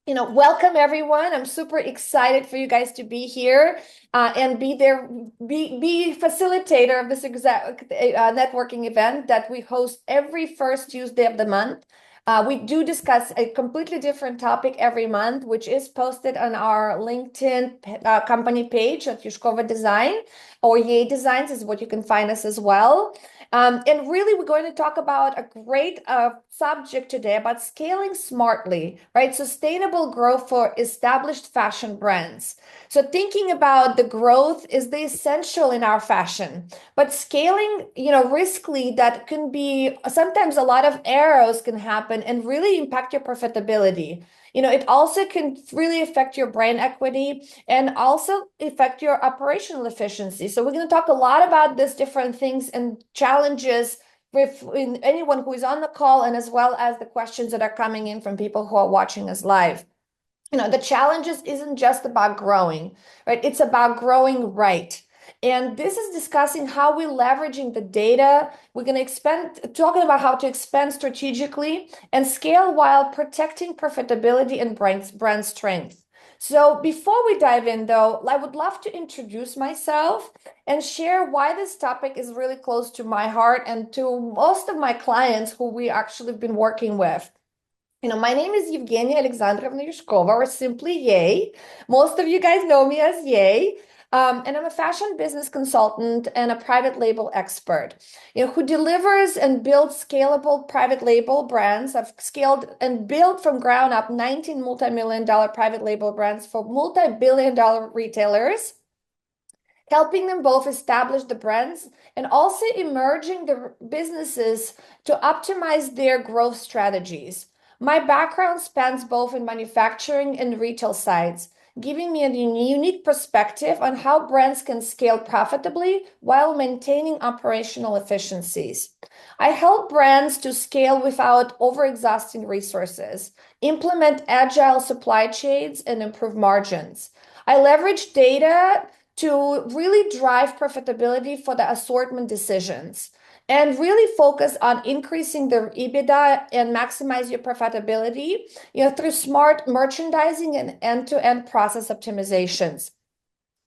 Welcome everyone. I'm super excited for you guys to be here and be facilitator of this exact networking event that we host every first Tuesday of the month. We do discuss a completely different topic every month, which is posted on our LinkedIn company page at Yushkova Design, or Yay Designs is what you can find us as well. And really, we're going to talk about a great subject today about scaling smartly, right? Sustainable growth for established fashion brands. So thinking about the growth is the essential in our fashion, but scaling, riskily, that can be sometimes a lot of errors can happen and really impact your profitability. It also can really affect your brand equity and also affect your operational efficiency. So we're going to talk a lot about these different things and challenges with anyone who is on the call, and as well as the questions that are coming in from people who are watching us live. The challenges isn't just about growing, right? It's about growing right. And this is discussing how we're leveraging the data. We're going to talking about how to expand strategically and scale while protecting profitability and brand strength. So before we dive in, though, I would love to introduce myself and share why this topic is really close to my heart and to most of my clients who we actually have been working with. My name is Evgenia Alexandrovna Yushkova, or simply Yay. Most of you guys know me as Yay. And I'm a fashion business consultant and a private label expert, who delivers and builds scalable private label brands. I've scaled and built from ground up 19 multi-million dollar private label brands for multi-billion dollar retailers, helping them both establish the brands and also emerging the businesses to optimize their growth strategies. My background spans both in manufacturing and retail sides, giving me a unique perspective on how brands can scale profitably while maintaining operational efficiencies. I help brands to scale without overexhausting resources, implement agile supply chains, and improve margins. I leverage data to really drive profitability for the assortment decisions and really focus on increasing the EBITDA and maximize your profitability, through smart merchandising and end-to-end process optimizations.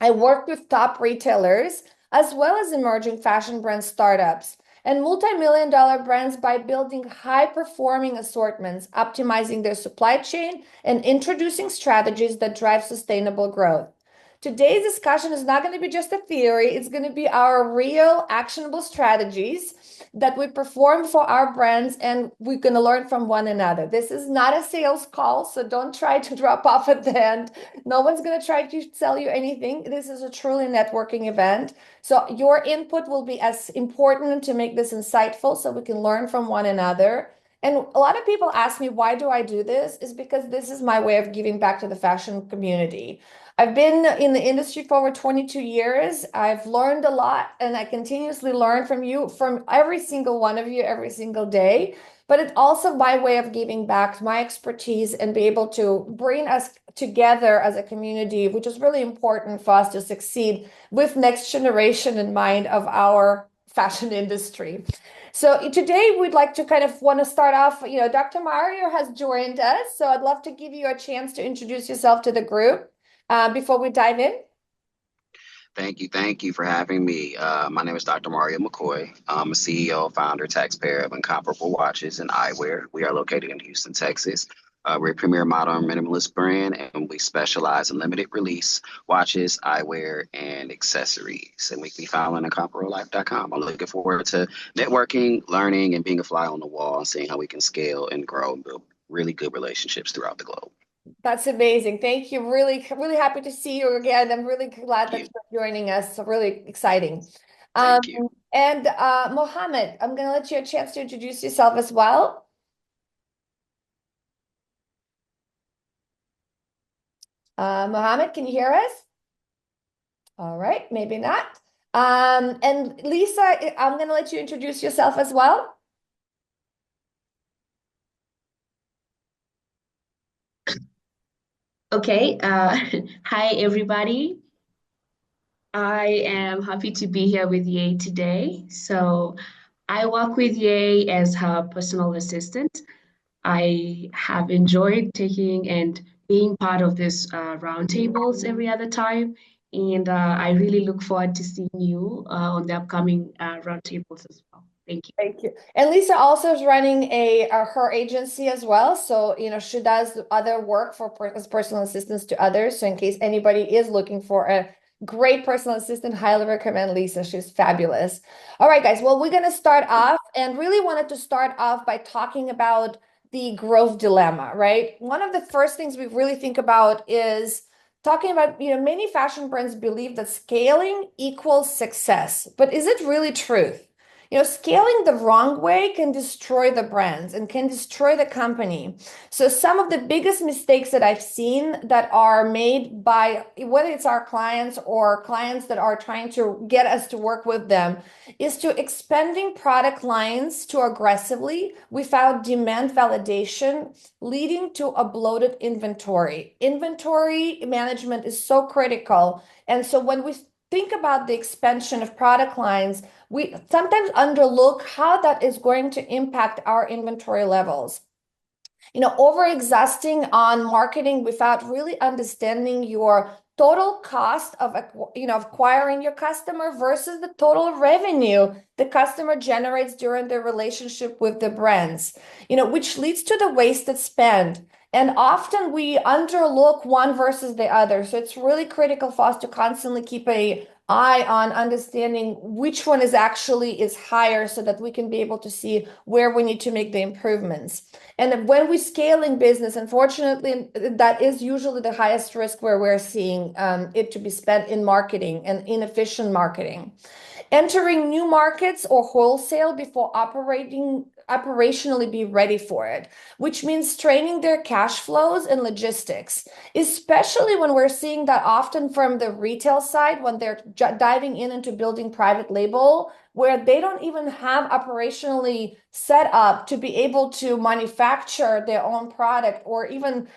I work with top retailers as well as emerging fashion brand startups and multi-million dollar brands by building high-performing assortments, optimizing their supply chain, and introducing strategies that drive sustainable growth. Today's discussion is not going to be just a theory, it's going to be our real actionable strategies that we perform for our brands, and we're going to learn from one another. This is not a sales call, so don't try to drop off at the end. No one's going to try to sell you anything. This is a truly networking event. So your input will be as important to make this insightful so we can learn from one another. And a lot of people ask me, why do I do this? Is because this is my way of giving back to the fashion community. I've been in the industry for over 22 years. I've learned a lot, and I continuously learn from you, from every single one of you, every single day. But it's also my way of giving back my expertise and be able to bring us together as a community, which is really important for us to succeed with next generation in mind of our fashion industry. So today we'd like to kind of want to start off, Dr. Mario has joined us, so I'd love to give you a chance to introduce yourself to the group before we dive in. Thank you for having me. My name is Dr. Mario McCoy. I'm a CEO, founder, taxpayer of Incomparable Watches and Eyewear. We are located in Houston, Texas. We're a premier modern minimalist brand, and we specialize in limited release watches, eyewear, and accessories. And we can be found on incomparableife.com. I'm looking forward to networking, learning, and being a fly on the wall and seeing how we can scale and grow and build really good relationships throughout the globe. That's amazing. Thank you. Really, really happy to see you again. I'm really glad that Thank you. you're joining us. So really exciting. Um, Thank you. and Mohammed, I'm going to let you a chance to introduce yourself as well. Mohammed, can you hear us? All right, maybe not. And Lisa, I'm going to let you introduce yourself as well. Okay, hi everybody. I am happy to be here with Ye today. So I work with Ye as her personal assistant. I have enjoyed taking and being part of this roundtables every other time. And I really look forward to seeing you on the upcoming roundtables as well. Thank you. Thank you. And Lisa also is running her agency as well. So, she does other work as personal assistants to others. So in case anybody is looking for a great personal assistant, highly recommend Lisa. She's fabulous. All right, guys. Well, we're going to start off and really wanted to start off by talking about the growth dilemma, right? One of the first things we really think about is talking about, many fashion brands believe that scaling equals success, but is it really true? Scaling the wrong way can destroy the brands and can destroy the company. So some of the biggest mistakes that I've seen that are made by whether it's our clients or clients that are trying to get us to work with them is to expanding product lines too aggressively without demand validation, leading to a bloated inventory. Inventory management is so critical. And so when we think about the expansion of product lines, we sometimes underlook how that is going to impact our inventory levels. Over exhausting on marketing without really understanding your total cost of acquiring your customer versus the total revenue the customer generates during their relationship with the brands, which leads to the wasted spend. And often we underlook one versus the other. So it's really critical for us to constantly keep an eye on understanding which one is higher so that we can be able to see where we need to make the improvements. And when we scale in business, unfortunately, that is usually the highest risk where we're seeing it to be spent in marketing and inefficient marketing. Entering new markets or wholesale before operationally be ready for it, which means training their cash flows and logistics, especially when we're seeing that often from the retail side, when they're diving into building private label, where they don't even have operationally set up to be able to manufacture their own product, or even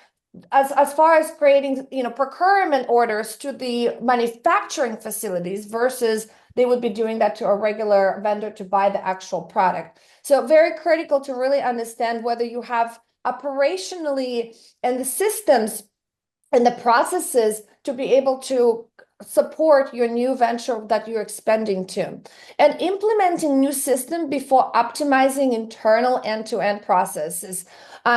as far as creating procurement orders to the manufacturing facilities versus they would be doing that to a regular vendor to buy the actual product. So very critical to really understand whether you have operationally and the systems and the processes to be able to support your new venture that you're expanding to, and implementing new system before optimizing internal end-to-end processes,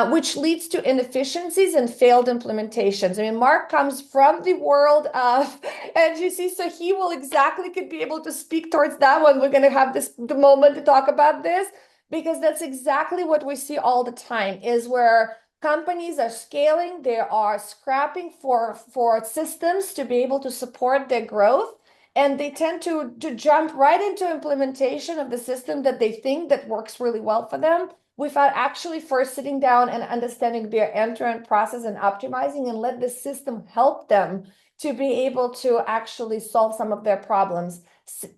which leads to inefficiencies and failed implementations. I mean, Mark comes from the world of NGC, so he will could be able to speak towards that one. We're going to have the moment to talk about this, because that's exactly what we see all the time, is where companies are scaling, they are scrapping for systems to be able to support their growth, and they tend to jump right into implementation of the system that they think that works really well for them without actually first sitting down and understanding their end-to-end process and optimizing and let the system help them to be able to actually solve some of their problems.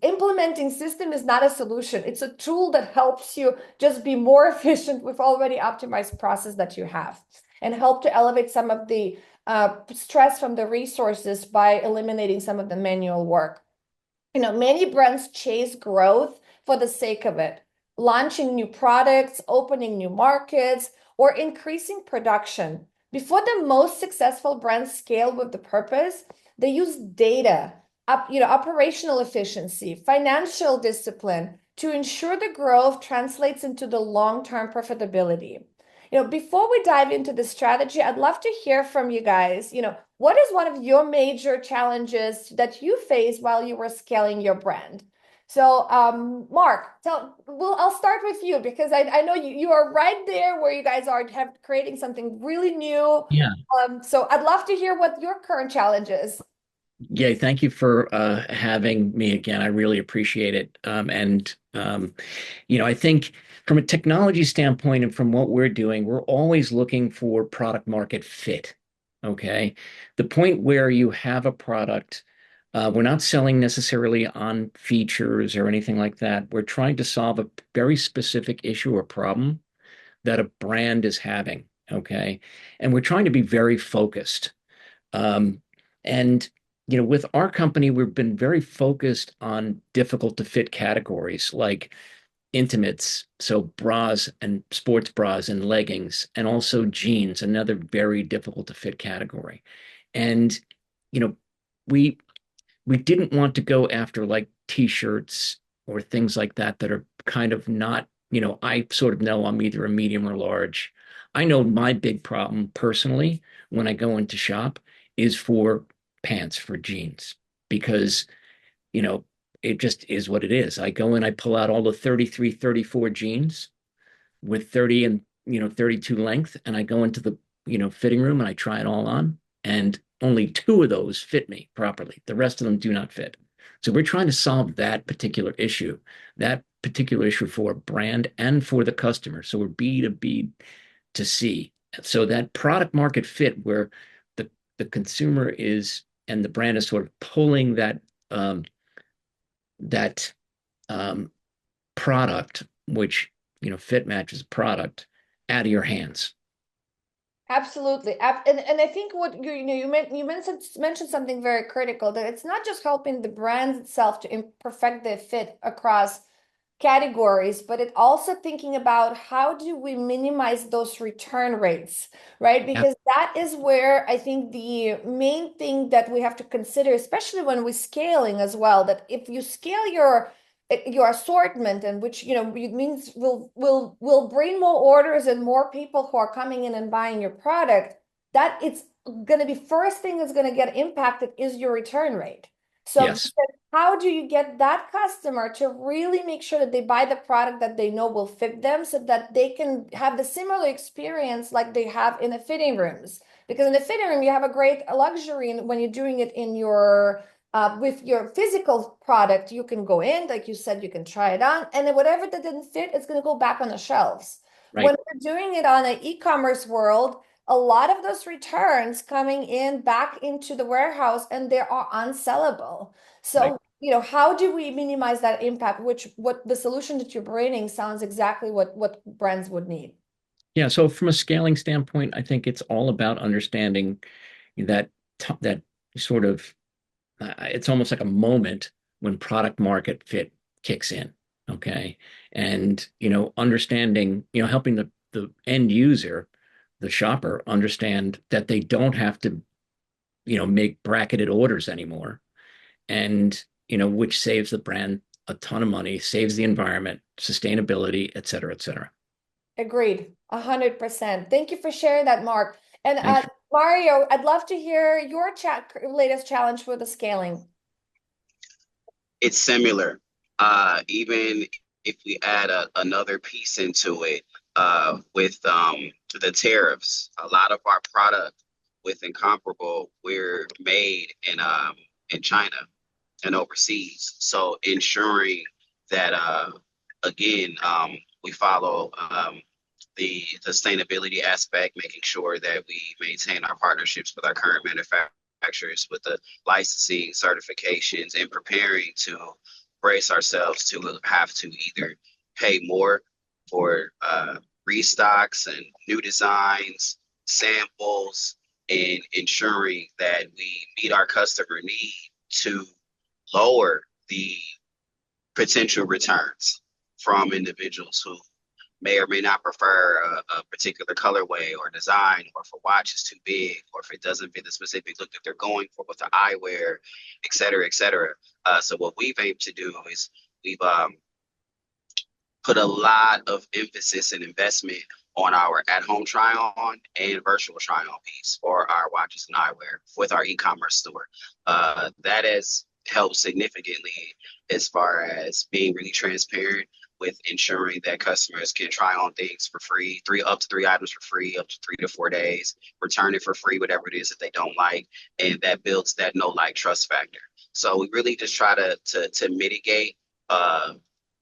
Implementing system is not a solution. It's a tool that helps you just be more efficient with already optimized process that you have, and help to elevate some of the stress from the resources by eliminating some of the manual work. Many brands chase growth for the sake of it, launching new products, opening new markets, or increasing production. Before the most successful brands scale with the purpose, they use data, operational efficiency, financial discipline to ensure the growth translates into the long-term profitability. Before we dive into the strategy, I'd love to hear from you guys. What is one of your major challenges that you faced while you were scaling your brand? So, Mark, I'll start with you, because I know you are right there where you guys are creating something really new. Yeah. So I'd love to hear what your current challenge is. Yeah, thank you for having me again. I really appreciate it. I think from a technology standpoint and from what we're doing, we're always looking for product market fit. Okay. The point where you have a product, we're not selling necessarily on features or anything like that. We're trying to solve a very specific issue or problem that a brand is having. Okay. And we're trying to be very focused. And with our company, we've been very focused on difficult to fit categories like intimates, so bras and sports bras and leggings, and also jeans, another very difficult to fit category. And, you know, we we didn't want to go after like t-shirts or things like that that are kind of not, I sort of know I'm either a medium or large. I know my big problem personally when I go into shop is for pants, for jeans, because, you know, it just is what it is. I go in, I pull out all the 33, 34 jeans with 30 and 32 length, and I go into the fitting room and I try it all on, and only two of those fit me properly. The rest of them do not fit. So we're trying to solve that particular issue for brand and for the customer. So we're B to B to C. So that product market fit where the consumer is and the brand is sort of pulling that product, which fit matches product, out of your hands. Absolutely. And I think what you mentioned something very critical, that it's not just helping the brands itself to perfect the fit across categories, but it also thinking about how do we minimize those return rates, right? Yep. Because that is where I think the main thing that we have to consider, especially when we're scaling as well, that if you scale your assortment, and which it means will bring more orders and more people who are coming in and buying your product, that it's going to be first thing that's going to get impacted is your return rate. So Yes. how do you get that customer to really make sure that they buy the product that they know will fit them, so that they can have the similar experience like they have in the fitting rooms? Because in the fitting room, you have a great luxury when you're doing it in your with your physical product. You can go in, like you said, you can try it on, and then whatever that didn't fit, it's going to go back on the shelves. When Right. we're doing it on an e-commerce world, a lot of those returns coming in back into the warehouse, and they are unsellable. Right. So, how do we minimize that impact? What the solution that you're bringing sounds exactly what brands would need. Yeah. So from a scaling standpoint, I think it's all about understanding that sort of it's almost like a moment when product market fit kicks in. Okay. And, understanding, helping the end user, the shopper, understand that they don't have to, make bracketed orders anymore. And, which saves the brand a ton of money, saves the environment, sustainability, et cetera, et cetera. Agreed, 100%. Thank you for sharing that, Mark. And Thanks. Mario, I'd love to hear your latest challenge for the scaling. It's similar. Even if we add another piece into it, with the tariffs, a lot of our product with Incomparable, we're made in China and overseas. So ensuring that again, we follow the sustainability aspect, making sure that we maintain our partnerships with our current manufacturers, with the licensing certifications, and preparing to brace ourselves to have to either pay more for restocks and new designs, samples, and ensuring that we meet our customer need to lower the potential returns from individuals who may or may not prefer a particular colorway or design, or if a watch is too big, or if it doesn't fit the specific look that they're going for with the eyewear, et cetera, et cetera. So what we've aimed to do is we've put a lot of emphasis and investment on our at-home try-on and virtual try-on piece for our watches and eyewear with our e-commerce store. That has helped significantly as far as being really transparent with ensuring that customers can try on things for free, up to three items for free, up to 3 to 4 days, return it for free, whatever it is that they don't like, and that builds that know, like, trust factor. So we really just try to mitigate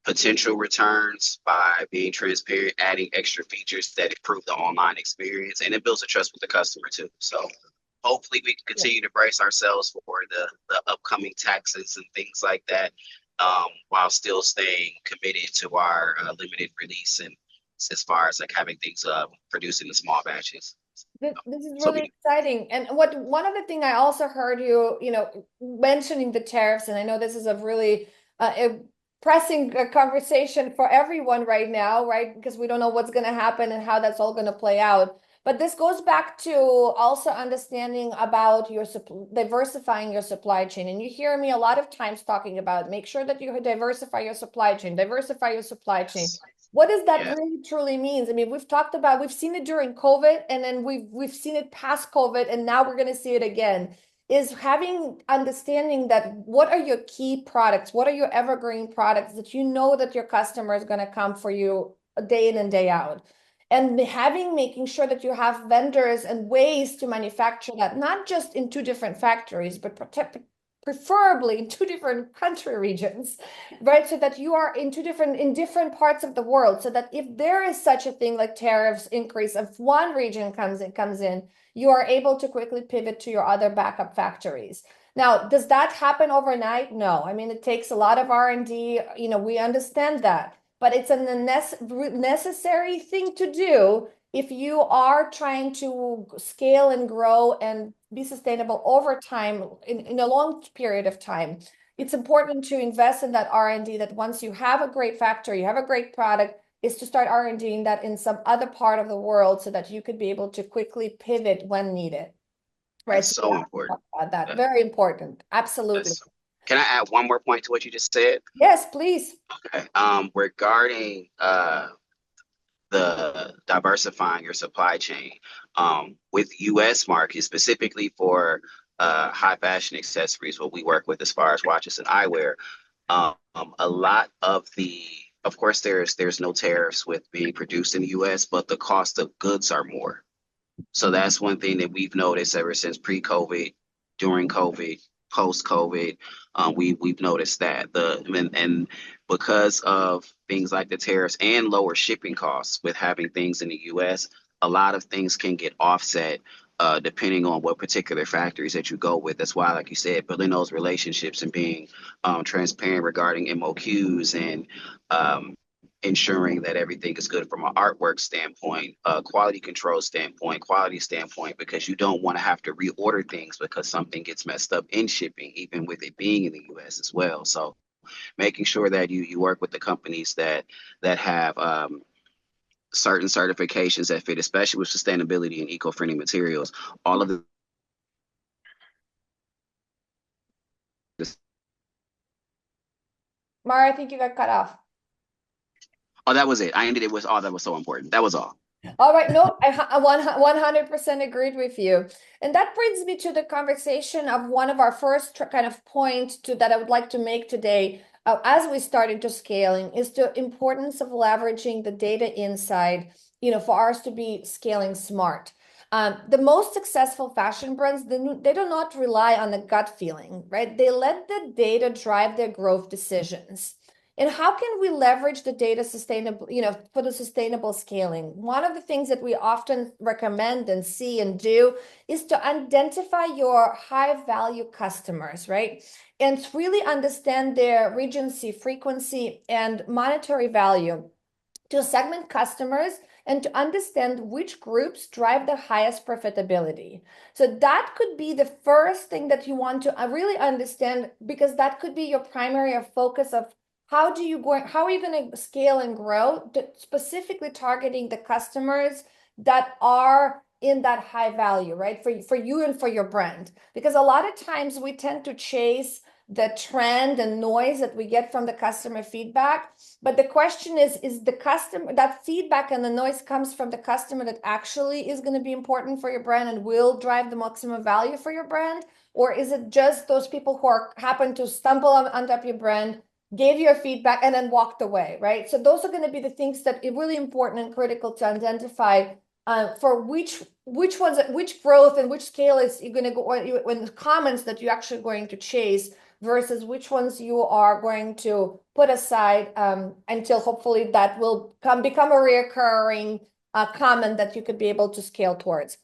potential returns by being transparent, adding extra features that improve the online experience, and it builds a trust with the customer too. So hopefully we can continue to brace ourselves for the upcoming taxes and things like that, while still staying committed to our limited release, and as far as like having things produced in the small batches. This is So really exciting. And one other thing I also heard you, mentioning the tariffs, and I know this is a really pressing conversation for everyone right now, right? Because we don't know what's going to happen and how that's all going to play out. But this goes back to also understanding about your diversifying your supply chain. And you hear me a lot of times talking about make sure that you diversify your supply chain, diversify your supply chain. What does that really truly means? I mean, we've seen it during COVID, and then we've seen it past COVID, and now we're going to see it again. Is having understanding that what are your key products, what are your evergreen products that you know that your customer is going to come for you day in and day out, and making sure that you have vendors and ways to manufacture that, not just in two different factories, but preferably in two different country regions, right? So that you are in different parts of the world, so that if there is such a thing like tariffs increase, if one region comes in, you are able to quickly pivot to your other backup factories. Now, does that happen overnight? No. I mean, it takes a lot of R&D. We understand that, but it's a necessary thing to do if you are trying to scale and grow and be sustainable over time in a long period of time. It's important to invest in that R&D, that once you have a great factory, you have a great product, is to start R&D in that in some other part of the world so that you could be able to quickly pivot when needed. Right. That's so important. That very important. Absolutely. Can I add one more point to what you just said? Yes, please. Okay. Regarding the diversifying your supply chain, with U.S. markets, specifically for high fashion accessories, what we work with as far as watches and eyewear, a lot of course, there's no tariffs with being produced in the U.S., but the cost of goods are more. So that's one thing that we've noticed ever since pre-COVID, during COVID, post-COVID. We've noticed that and because of things like the tariffs and lower shipping costs with having things in the U.S., a lot of things can get offset depending on what particular factories that you go with. That's why, like you said, building those relationships and being transparent regarding MOQs and ensuring that everything is good from an artwork standpoint, quality control standpoint, quality standpoint, because you don't want to have to reorder things because something gets messed up in shipping, even with it being in the U.S. as well. So making sure that you work with the companies that have certain certifications that fit, especially with sustainability and eco-friendly materials. All of the Mara, I think you got cut off. Oh, that was it. I ended it with, oh, that was so important. That was all. All right. No, I 100% agreed with you. And that brings me to the conversation of one of our first kind of points that I would like to make today, as we start into scaling, is the importance of leveraging the data inside, for us to be scaling smart. The most successful fashion brands, they do not rely on the gut feeling, right? They let the data drive their growth decisions. And how can we leverage the data sustainable, for the sustainable scaling? One of the things that we often recommend and see and do is to identify your high value customers, right? And really understand their recency, frequency, and monetary value, to segment customers and to understand which groups drive the highest profitability. So that could be the first thing that you want to really understand, because that could be your primary focus of how are you going to scale and grow, specifically targeting the customers that are in that high value, right? For you and for your brand. Because a lot of times we tend to chase the trend and noise that we get from the customer feedback. But the question is the customer, that feedback and the noise comes from the customer that actually is going to be important for your brand and will drive the maximum value for your brand? Or is it just those people who happen to stumble on top of your brand, gave your feedback, and then walked away, right? So those are going to be the things that are really important and critical to identify for which growth and which scale is you're going to go, when the comments that you're actually going to chase versus which ones you are going to put aside until hopefully that will become a reoccurring comment that you could be able to scale towards.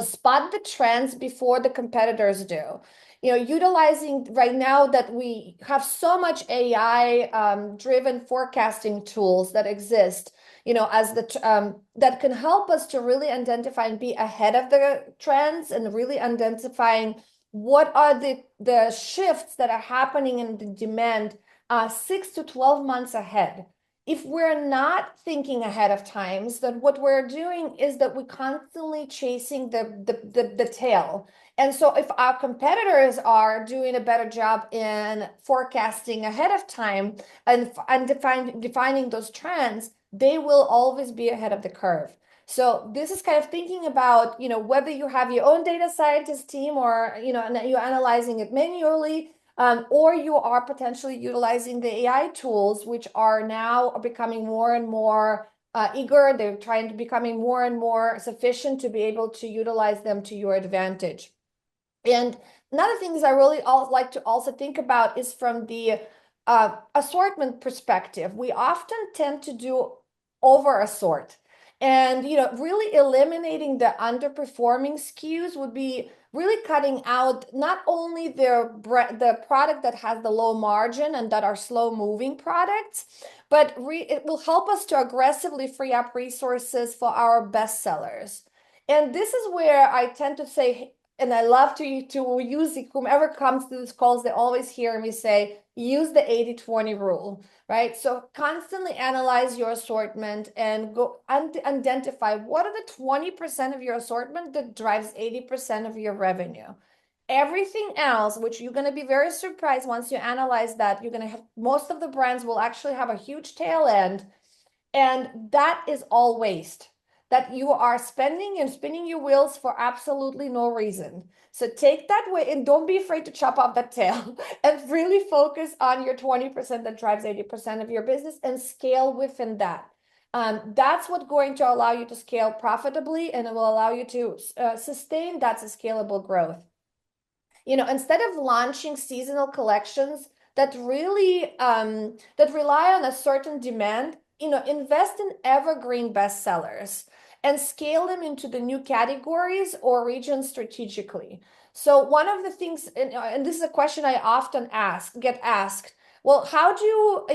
Spot the trends before the competitors do. Utilizing right now that we have so much AI driven forecasting tools that exist, as that can help us to really identify and be ahead of the trends, and really identifying what are the shifts that are happening in the demand 6 to 12 months ahead. If we're not thinking ahead of times, then what we're doing is that we're constantly chasing the tail. And so if our competitors are doing a better job in forecasting ahead of time and defining those trends, they will always be ahead of the curve. So this is kind of thinking about, whether you have your own data scientist team or, and you're analyzing it manually, or you are potentially utilizing the AI tools, which are now becoming more and more eager. They're trying to becoming more and more sufficient to be able to utilize them to your advantage. And another thing is I really like to also think about is from the assortment perspective. We often tend to do over assort. And really eliminating the underperforming SKUs would be really cutting out not only the product that has the low margin and that are slow moving products, but it will help us to aggressively free up resources for our best sellers. And this is where I tend to say, and I love to use it, whomever comes to these calls, they always hear me say, use the 80-20 rule, right? So constantly analyze your assortment and go identify what are the 20% of your assortment that drives 80% of your revenue. Everything else, which you're going to be very surprised once you analyze that, you're going to have most of the brands will actually have a huge tail end, and that is all waste that you are spending and spinning your wheels for absolutely no reason. So take that way and don't be afraid to chop off that tail and really focus on your 20% that drives 80% of your business and scale within that. That's what's going to allow you to scale profitably, and it will allow you to sustain that's a scalable growth. Instead of launching seasonal collections that really that rely on a certain demand, invest in evergreen bestsellers and scale them into the new categories or regions strategically. So one of the things, and this is a question I often get asked, well, how do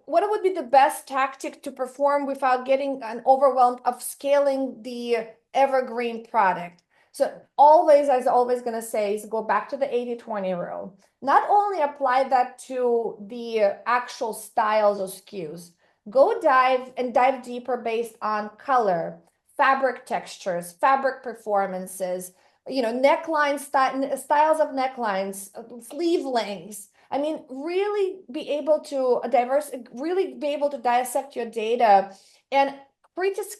what would be the best tactic to perform without getting overwhelmed of scaling the evergreen product? So always, as always going to say, is go back to the 80-20 rule. Not only apply that to the actual styles of SKUs, go dive deeper based on color, fabric textures, fabric performances, neckline styles of necklines, sleeve lengths. I mean, really be able to dissect your data and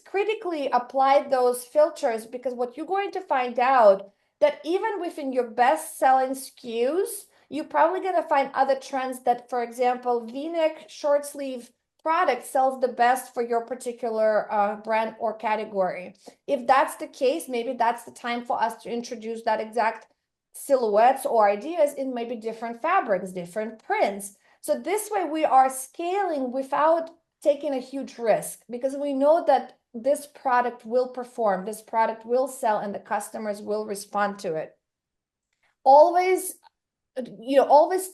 critically apply those filters, because what you're going to find out that even within your best selling SKUs, you're probably going to find other trends that, for example, V-neck short sleeve product sells the best for your particular brand or category. If that's the case, maybe that's the time for us to introduce that exact silhouettes or ideas in maybe different fabrics, different prints. So this way we are scaling without taking a huge risk, because we know that this product will perform, this product will sell, and the customers will respond to it. Always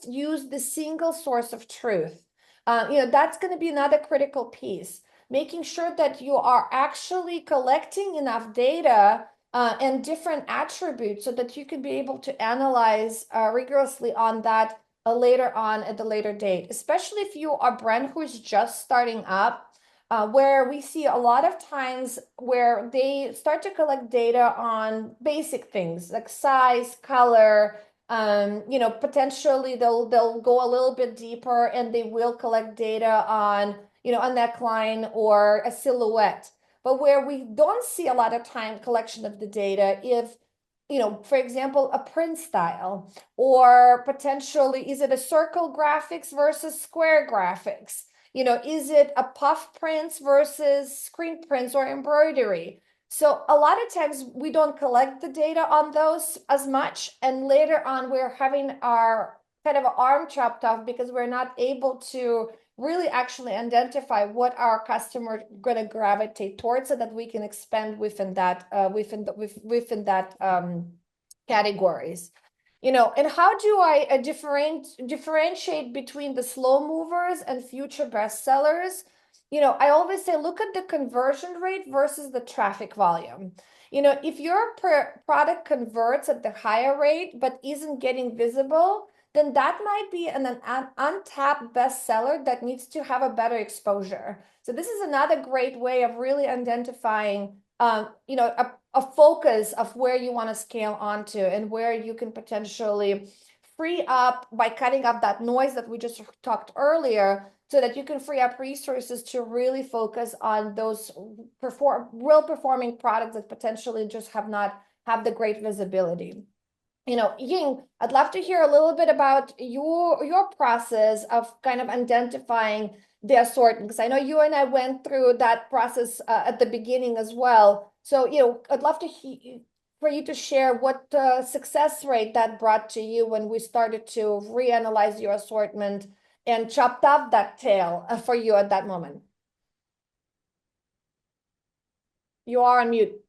use the single source of truth. That's going to be another critical piece, making sure that you are actually collecting enough data and different attributes so that you can be able to analyze rigorously on that later on at the later date, especially if you are a brand who is just starting up, where we see a lot of times where they start to collect data on basic things like size, color, potentially they'll go a little bit deeper and they will collect data on, a neckline or a silhouette. But where we don't see a lot of time collection of the data, if, for example, a print style, or potentially, is it a circle graphics versus square graphics? Is it a puff prints versus screen prints or embroidery? So a lot of times we don't collect the data on those as much, and later on we're having our kind of arm chopped off because we're not able to really actually identify what our customer going to gravitate towards, so that we can expand within that categories. And how do I differentiate between the slow movers and future bestsellers? I always say, look at the conversion rate versus the traffic volume. If your product converts at the higher rate, but isn't getting visible, then that might be an untapped bestseller that needs to have a better exposure. So this is another great way of really identifying, a focus of where you want to scale onto and where you can potentially free up by cutting up that noise that we just talked earlier, so that you can free up resources to really focus on those real performing products that potentially just have the great visibility. Ying, I'd love to hear a little bit about your process of kind of identifying the assortment, because I know you and I went through that process at the beginning as well. So, I'd love to for you to share what success rate that brought to you when we started to reanalyze your assortment and chopped up that tail for you at that moment. You are on mute.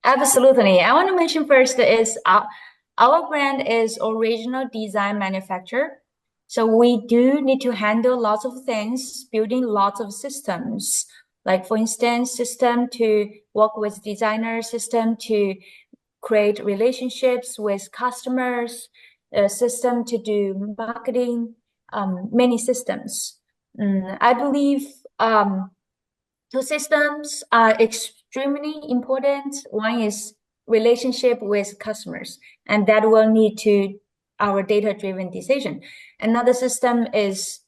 Absolutely. I want to mention first is our brand is original design manufacturer. So we do need to handle lots of things, building lots of systems. Like for instance, system to work with designers, system to create relationships with customers, a system to do marketing, many systems. I believe two systems are extremely important. One is relationship with customers, and that will lead to our data-driven decision. Another system is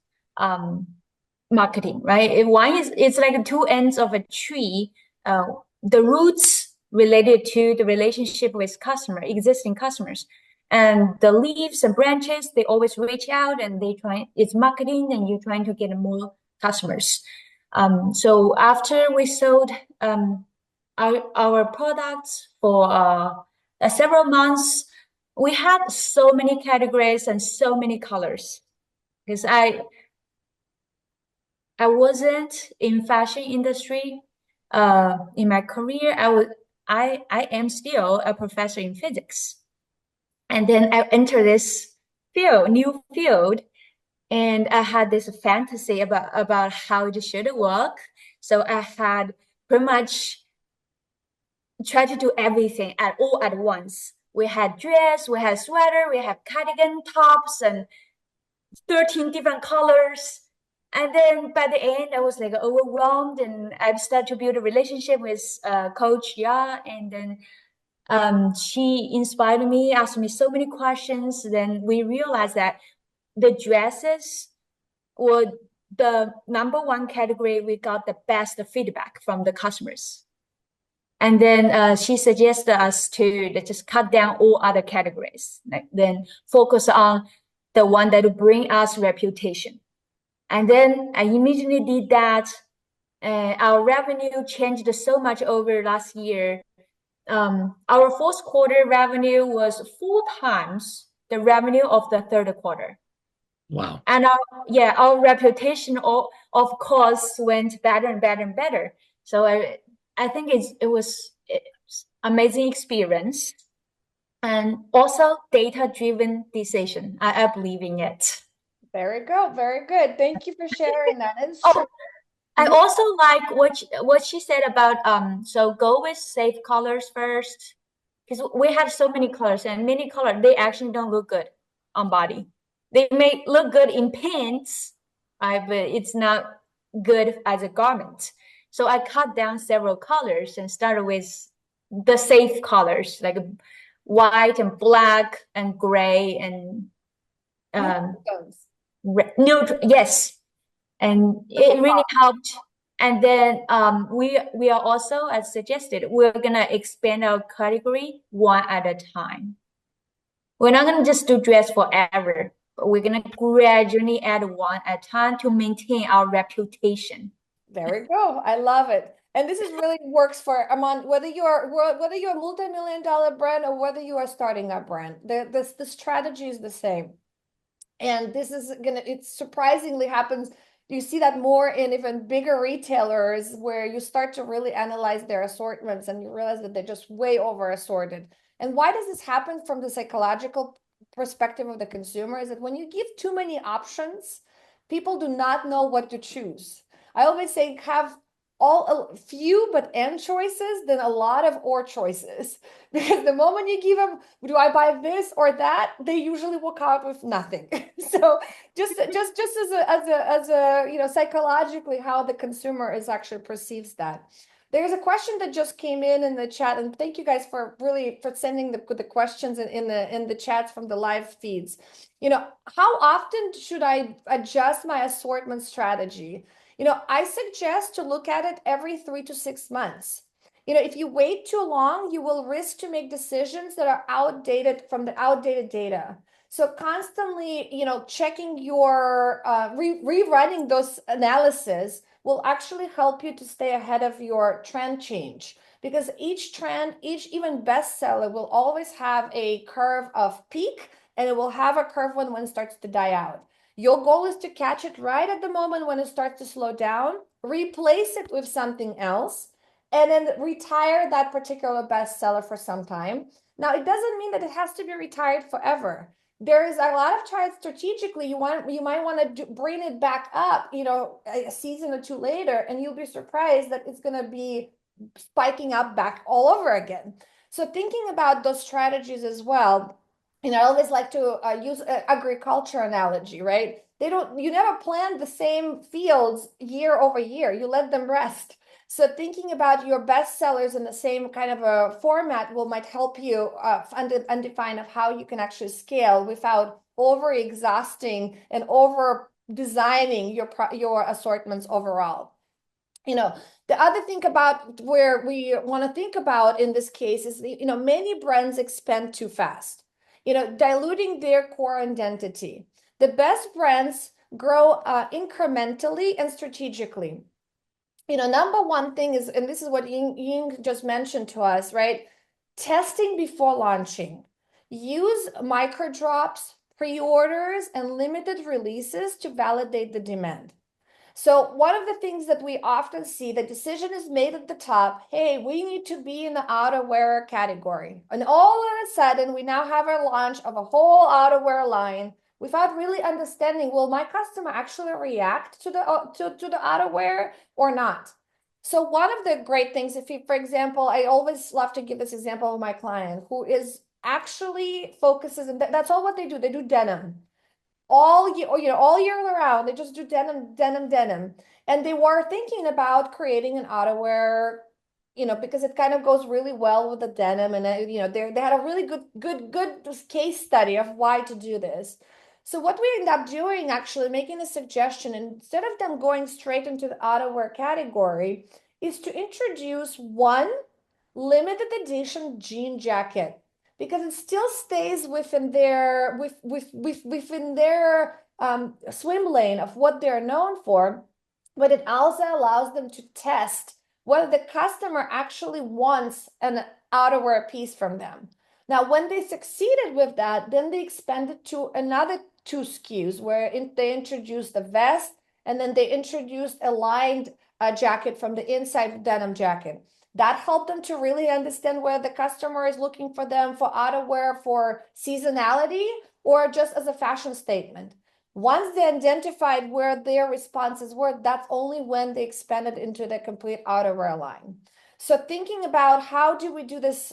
marketing, right? One is, it's like two ends of a tree. The roots related to the relationship with existing customers, and the leaves and branches, they always reach out and it's marketing, and you're trying to get more customers. So after we sold our products for several months, we had so many categories and so many colors, because I wasn't in fashion industry in my career. I am still a professor in physics, and then I entered this new field. And I had this fantasy about how it should work. So I had pretty much tried to do everything all at once. We had dress, we had sweater, we had cardigan tops, and 13 different colors. And then by the end, I was like overwhelmed, and I started to build a relationship with Coach Ya, and then she inspired me, asked me so many questions. Then we realized that the dresses were the #1 category. We got the best feedback from the customers. And then she suggested us to just cut down all other categories, then focus on the one that will bring us reputation. And then I immediately did that. Our revenue changed so much over last year. Our fourth quarter revenue was 4 times the revenue of the third quarter. Wow. And our reputation, of course, went better and better and better. So I think it was amazing experience, and also data-driven decision. I believe in it. Very good, very good. Thank you for sharing that. It's true. I also like what she said about so go with safe colors first, because we have so many colors, and many colors, they actually don't look good on body. They may look good in pants, right, but it's not good as a garment. So I cut down several colors and started with the safe colors, like white and black and gray and neutral. Yes, and it really helped. And then we are also, as suggested, we're gonna expand our category one at a time. We're not gonna just do dress forever, but we're gonna gradually add one at a time to maintain our reputation. There we go. I love it. And this is really works for Amon, whether you're a multi-million-dollar brand or whether you are starting a brand. The strategy is the same. And this is it surprisingly happens. You see that more in even bigger retailers, where you start to really analyze their assortments and you realize that they're just way over assorted. And why does this happen from the psychological perspective of the consumer? Is that when you give too many options, people do not know what to choose. I always say have few but and choices than a lot of or choices. Because the moment you give them, do I buy this or that, they usually walk out with nothing. So just as a psychologically how the consumer is actually perceives that. There's a question that just came in the chat, and thank you guys for sending the questions in the chats from the live feeds. How often should I adjust my assortment strategy? I suggest to look at it every 3 to 6 months. If you wait too long, you will risk to make decisions that are outdated from the outdated data. So constantly, checking your rerunning those analysis will actually help you to stay ahead of your trend change, because each trend, each even bestseller will always have a curve of peak, and it will have a curve when one starts to die out. Your goal is to catch it right at the moment when it starts to slow down, replace it with something else, and then retire that particular bestseller for some time. Now, it doesn't mean that it has to be retired forever. There is a lot of times strategically you might want to bring it back up, a season or two later, and you'll be surprised that it's going to be spiking up back all over again. So thinking about those strategies as well. I always like to use an agriculture analogy, right? You never plant the same fields year over year. You let them rest. So thinking about your best sellers in the same kind of a format might help you undefine of how you can actually scale without over exhausting and over designing your assortments overall. The other thing about where we want to think about in this case is, many brands expand too fast, diluting their core identity. The best brands grow incrementally and strategically. Number one thing is, and this is what Ying just mentioned to us, right? Testing before launching. Use micro drops, pre-orders, and limited releases to validate the demand. So one of the things that we often see, the decision is made at the top, hey, we need to be in the outerwear category. And all of a sudden, we now have a launch of a whole outerwear line without really understanding, will my customer actually react to the outerwear or not? So one of the great things, for example, I always love to give this example of my client who is actually focuses, and that's all what they do. They do denim all year, all year round. They just do denim. And they were thinking about creating an outerwear, because it kind of goes really well with the denim. And they had a really good case study of why to do this. So what we end up doing, actually making a suggestion, instead of them going straight into the outerwear category, is to introduce one limited edition jean jacket, because it still stays within their within their swim lane of what they're known for, but it also allows them to test whether the customer actually wants an outerwear piece from them. Now, when they succeeded with that, then they expanded to another 2 SKUs where they introduced a vest, and then they introduced a lined jacket from the inside denim jacket. That helped them to really understand where the customer is looking for them for outerwear for seasonality or just as a fashion statement. Once they identified where their responses were, that's only when they expanded into the complete outerwear line. So thinking about how do we do this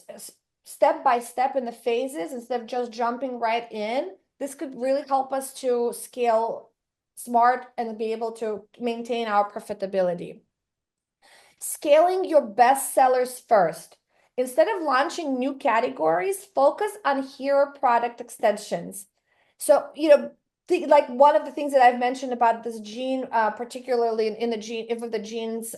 step by step in the phases instead of just jumping right in, this could really help us to scale smart and be able to maintain our profitability. Scaling your best sellers first. Instead of launching new categories, focus on hero product extensions. So, like one of the things that I've mentioned about this jean, particularly in the jeans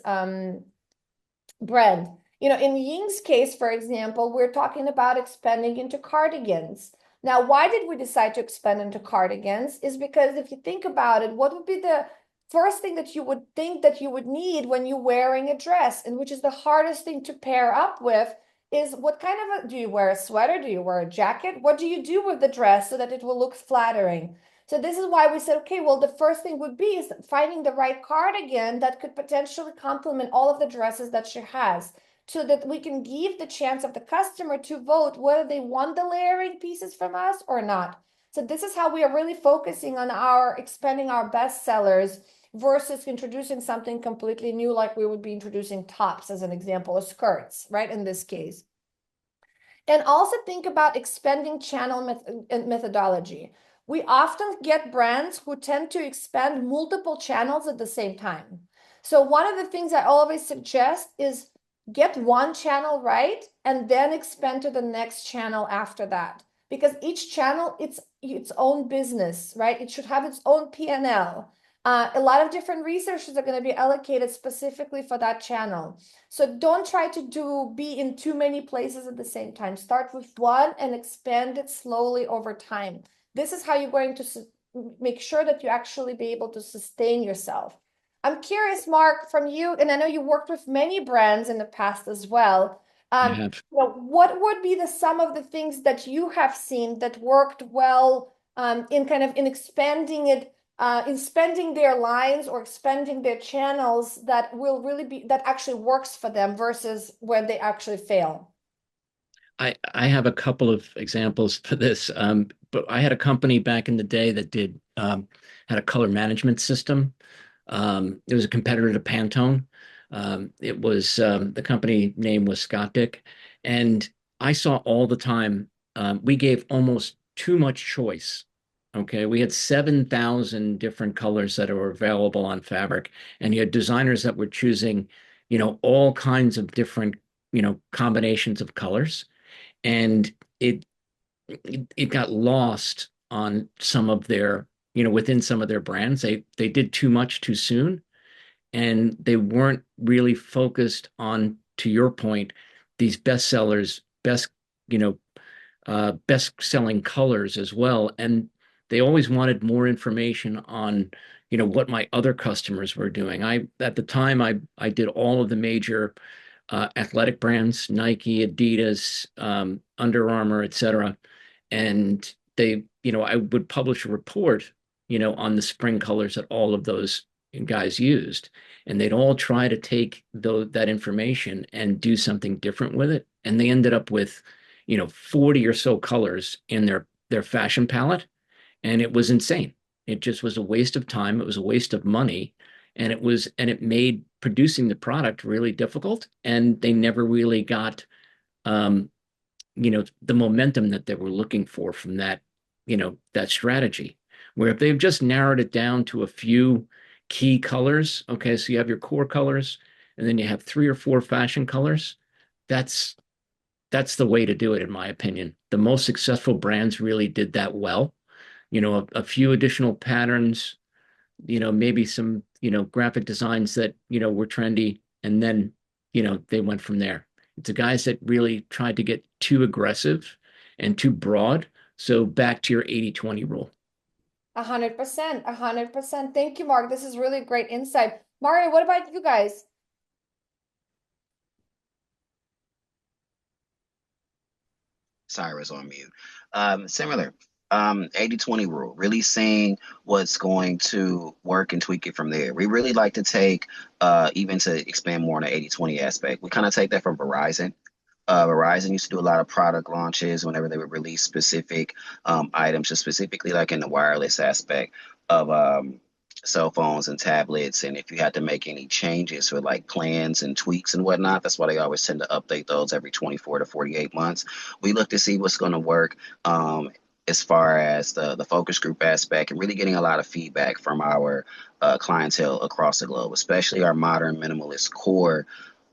brand. In Ying's case, for example, we're talking about expanding into cardigans. Now, why did we decide to expand into cardigans? Is because if you think about it, what would be the first thing that you would think that you would need when you're wearing a dress, and which is the hardest thing to pair up with, is what kind of do you wear a sweater? Do you wear a jacket? What do you do with the dress so that it will look flattering? So this is why we said, okay, well, the first thing would be is finding the right cardigan that could potentially complement all of the dresses that she has, so that we can give the chance of the customer to vote whether they want the layering pieces from us or not. So this is how we are really focusing on expanding our best sellers versus introducing something completely new, like we would be introducing tops as an example, or skirts, right, in this case. And also think about expanding channel methodology. We often get brands who tend to expand multiple channels at the same time. So one of the things I always suggest is get one channel right and then expand to the next channel after that. Because each channel, it's its own business, right? It should have its own P&L. A lot of different resources are going to be allocated specifically for that channel. So don't try to be in too many places at the same time. Start with one and expand it slowly over time. This is how you're going to make sure that you actually be able to sustain yourself. I'm curious, Mark, from you, and I know you worked with many brands in the past as well. I have. What would be some of the things that you have seen that worked well in expanding it, in spending their lines or expanding their channels that will really be, that actually works for them versus when they actually fail? I have a couple of examples for this, but I had a company back in the day that had a color management system. It was a competitor to Pantone. The company name was Scott Dick, and I saw all the time. We gave almost too much choice. Okay, we had 7,000 different colors that are available on fabric, and you had designers that were choosing, all kinds of different, combinations of colors, and it got lost on some of their, within some of their brands. They did too much too soon, and they weren't really focused on, to your point, these bestsellers, best selling colors as well. And they always wanted more information on, what my other customers were doing. At the time, I did all of the major athletic brands, Nike, Adidas, Under Armour, etc. And I would publish a report, on the spring colors that all of those guys used. And they'd all try to take that information and do something different with it. And they ended up with, 40 or so colors in their fashion palette. And it was insane. It just was a waste of time. It was a waste of money. And it made producing the product really difficult. And they never really got, the momentum that they were looking for from that strategy. Where if they've just narrowed it down to a few key colors, okay, so you have your core colors, and then you have 3 or 4 fashion colors, that's the way to do it, in my opinion. The most successful brands really did that well. A few additional patterns, maybe some, graphic designs that, were trendy, and then, they went from there. It's the guys that really tried to get too aggressive and too broad. So back to your 80-20 rule. 100%, 100%. Thank you, Mark. This is really great insight. Mario, what about you guys? Cyrus on mute. Similar. 80-20 rule, really seeing what's going to work and tweak it from there. We really like to take, even to expand more on the 80-20 aspect, we kind of take that from Verizon. Verizon used to do a lot of product launches whenever they would release specific items, just specifically like in the wireless aspect of cell phones and tablets. And if you had to make any changes for like plans and tweaks and whatnot, that's why they always tend to update those every 24 to 48 months. We look to see what's going to work as far as the focus group aspect, and really getting a lot of feedback from our clientele across the globe, especially our modern minimalist core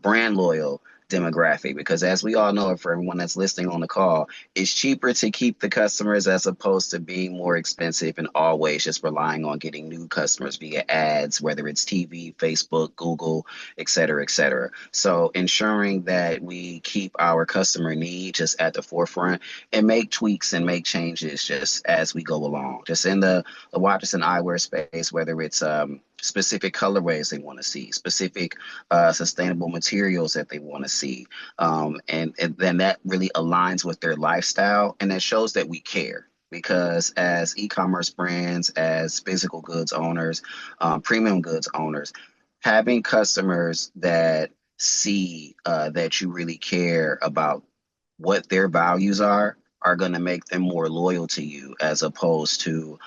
brand loyal demographic, because as we all know, for everyone that's listening on the call, it's cheaper to keep the customers as opposed to being more expensive and always just relying on getting new customers via ads, whether it's TV, Facebook, Google, et cetera, et cetera. So ensuring that we keep our customer need just at the forefront and make tweaks and make changes just as we go along, just in the watches and eyewear space, whether it's specific colorways they want to see, specific sustainable materials that they want to see. And then that really aligns with their lifestyle, and that shows that we care. Because as e-commerce brands, as physical goods owners, premium goods owners, having customers that see that you really care about what their values are going to make them more loyal to you, as opposed to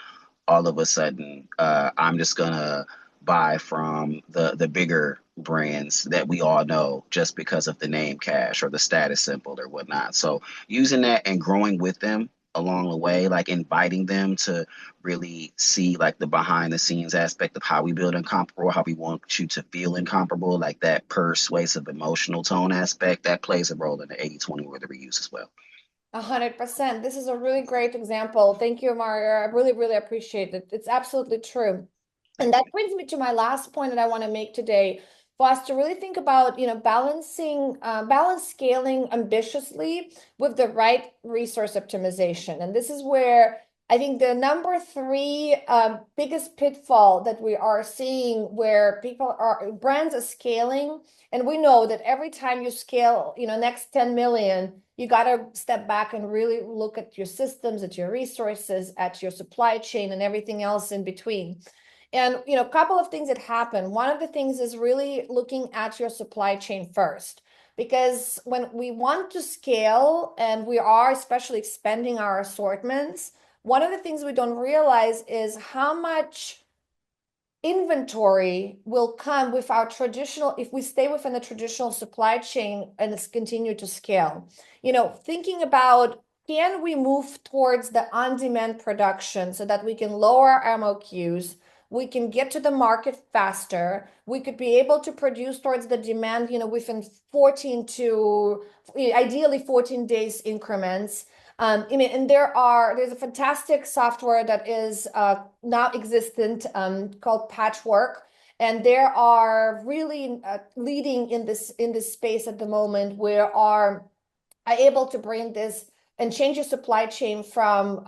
all of a sudden, I'm just going to buy from the bigger brands that we all know just because of the name cash or the status symbol or whatnot. So using that and growing with them along the way, like inviting them to really see like the behind the scenes aspect of how we build incomparable, how we want you to feel incomparable, like that persuasive emotional tone aspect, that plays a role in the 80/20 or the reuse as well. 100%. This is a really great example. Thank you, Mario. I really, really appreciate it. It's absolutely true. And that brings me to my last point that I want to make today, for us to really think about, balance scaling ambitiously with the right resource optimization. And this is where I think the number three biggest pitfall that we are seeing, where brands are scaling, and we know that every time you scale, next 10 million, you got to step back and really look at your systems, at your resources, at your supply chain, and everything else in between. And, a couple of things that happen. One of the things is really looking at your supply chain first, because when we want to scale and we are especially expanding our assortments, one of the things we don't realize is how much inventory will come with our traditional, if we stay within the traditional supply chain and it's continue to scale. Thinking about, can we move towards the on-demand production so that we can lower our MOQs, we can get to the market faster, we could be able to produce towards the demand, within 14 to ideally 14 days increments. And there's a fantastic software that is now existent called Patchwork, and there are really leading in this space at the moment, where are able to bring this and change your supply chain from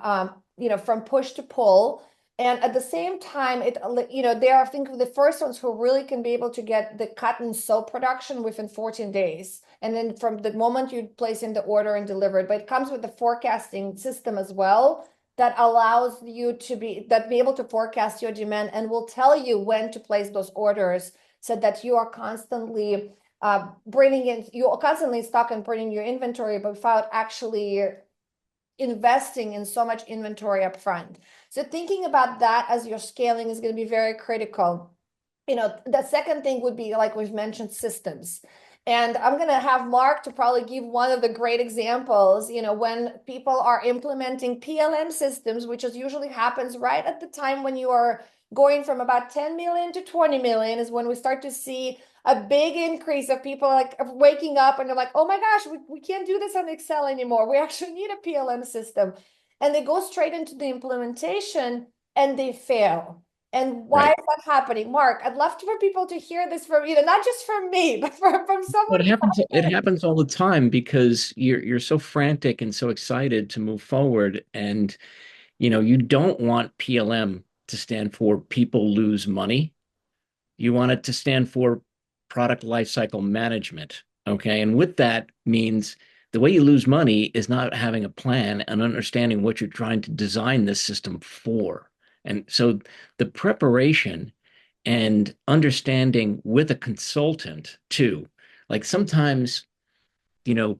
from push to pull. And at the same time, they are, I think, the first ones who really can be able to get the cut and sew production within 14 days. And then from the moment you place in the order and deliver it, but it comes with the forecasting system as well that allows you to be able to forecast your demand and will tell you when to place those orders, so that you are constantly you're constantly in stock and bringing your inventory, but without actually investing in so much inventory up front. So thinking about that as you're scaling is going to be very critical. The second thing would be, like we've mentioned, systems. And I'm going to have Mark to probably give one of the great examples, when people are implementing PLM systems, which usually happens right at the time when you are going from about 10 million to 20 million, is when we start to see a big increase of people like waking up and they're like, oh my gosh, we can't do this on Excel anymore. We actually need a PLM system. And they go straight into the implementation and they fail. And why Right. is that happening? Mark, I'd love for people to hear this from, not just from me, but from someone. It happens all the time because you're so frantic and so excited to move forward, and you don't want PLM to stand for people lose money. You want it to stand for product lifecycle management. Okay. And with that means the way you lose money is not having a plan and understanding what you're trying to design this system for. And so the preparation and understanding with a consultant too, like sometimes, you know,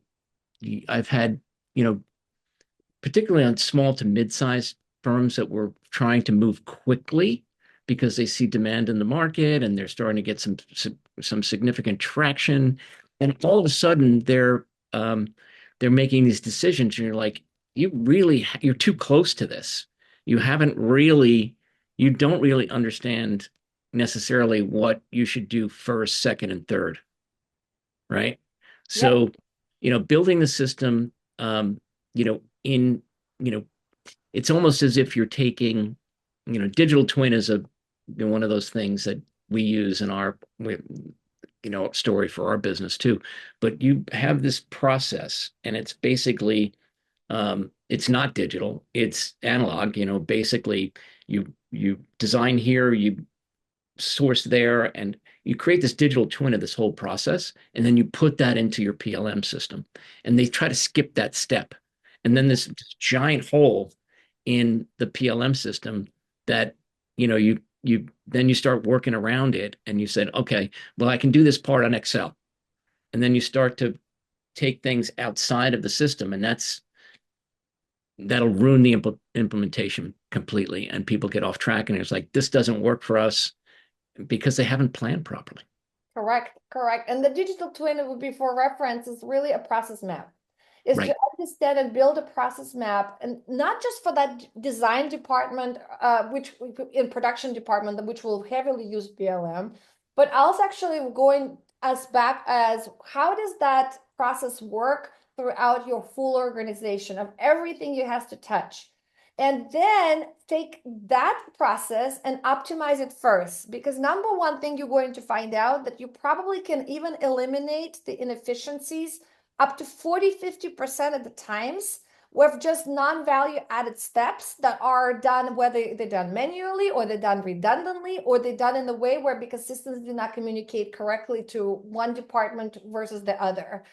I've had, you know, particularly on small to mid-sized firms that were trying to move quickly because they see demand in the market and they're starting to get some significant traction, and all of a sudden they're making these decisions, and you're like, you're too close to this. You haven't really, you don't really understand necessarily what you should do first, second, and third, right? Yep. So, building the system, you know, in, you know, it's almost as if you're taking, digital twin is one of those things that we use in our, story for our business too. But you have this process, and it's basically, it's not digital, it's analog. Basically, you design here, you source there, and you create this digital twin of this whole process, and then you put that into your PLM system. And they try to skip that step. And then this giant hole in the PLM system that, you start working around it, and you said, okay, well, I can do this part on Excel. And then you start to take things outside of the system, and that'll ruin the implementation completely. And people get off track, and it's like, this doesn't work for us. because they haven't planned properly. Correct, correct. And the digital twin, it would be for reference, is really a process map. Is Right. to understand and build a process map, and not just for that design department, which in production department, which will heavily use BLM, but also actually going as back as how does that process work throughout your full organization of everything you has to touch. And then take that process and optimize it first. Because number one thing you're going to find out that you probably can even eliminate the inefficiencies up to 40-50% of the times with just non-value added steps that are done, whether they're done manually or they're done redundantly or they're done in a way where because systems do not communicate correctly to one department versus the other.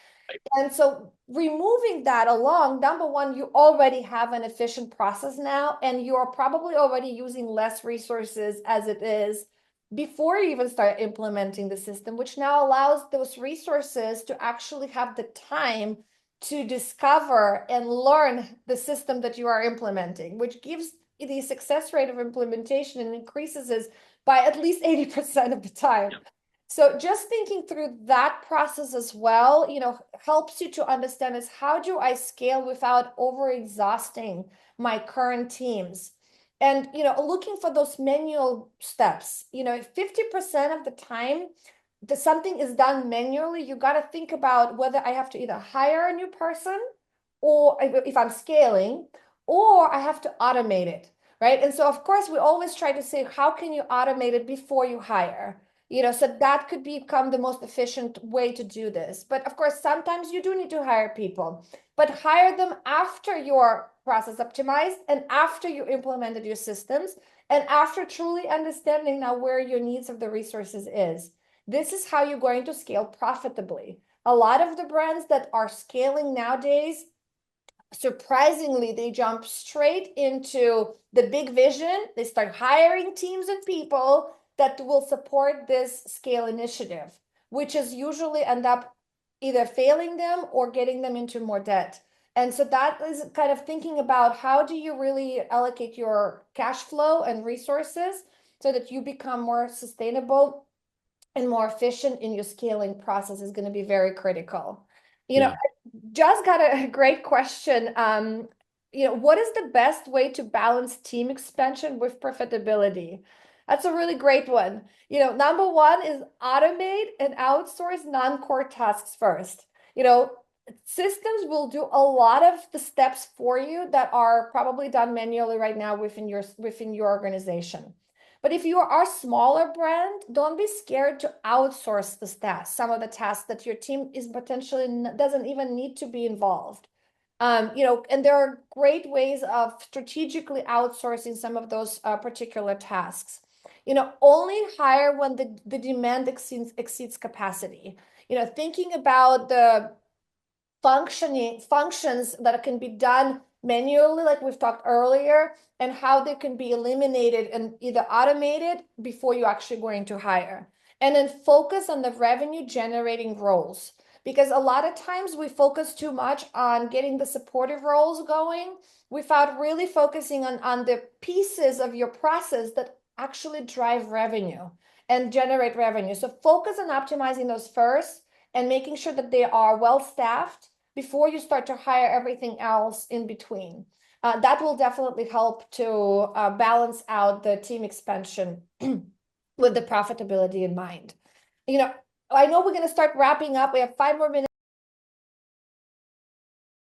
And so removing that along, number one, you already have an efficient process now, and you're probably already using less resources as it is before you even start implementing the system, which now allows those resources to actually have the time to discover and learn the system that you are implementing, which gives the success rate of implementation and increases is by at least 80% of the time. So just thinking through that process as well, helps you to understand is how do I scale without over exhausting my current teams? And, looking for those manual steps, 50% of the time that something is done manually, you got to think about whether I have to either hire a new person or if I'm scaling, or I have to automate it, right? And so of course, we always try to say, how can you automate it before you hire? So that could become the most efficient way to do this. But of course, sometimes you do need to hire people, but hire them after your process optimized and after you implemented your systems and after truly understanding now where your needs of the resources is. This is how you're going to scale profitably. A lot of the brands that are scaling nowadays, surprisingly, they jump straight into the big vision. They start hiring teams and people that will support this scale initiative, which is usually end up either failing them or getting them into more debt. And so that is kind of thinking about how do you really allocate your cash flow and resources so that you become more sustainable and more efficient in your scaling process is going to be very critical. Yeah. Just got a great question. What is the best way to balance team expansion with profitability? That's a really great one. Number one is automate and outsource non-core tasks first. Systems will do a lot of the steps for you that are probably done manually right now within your organization. But if you are a smaller brand, don't be scared to outsource the tasks, some of the tasks that your team is potentially doesn't even need to be involved. And there are great ways of strategically outsourcing some of those particular tasks. Only hire when the demand exceeds capacity. Thinking about the functions that can be done manually, like we've talked earlier, and how they can be eliminated and either automated before you're actually going to hire. And then focus on the revenue generating roles. Because a lot of times we focus too much on getting the supportive roles going without really focusing on the pieces of your process that actually drive revenue and generate revenue. So focus on optimizing those first and making sure that they are well staffed before you start to hire everything else in between. That will definitely help to balance out the team expansion with the profitability in mind. I know we're going to start wrapping up. We have 5 more minutes.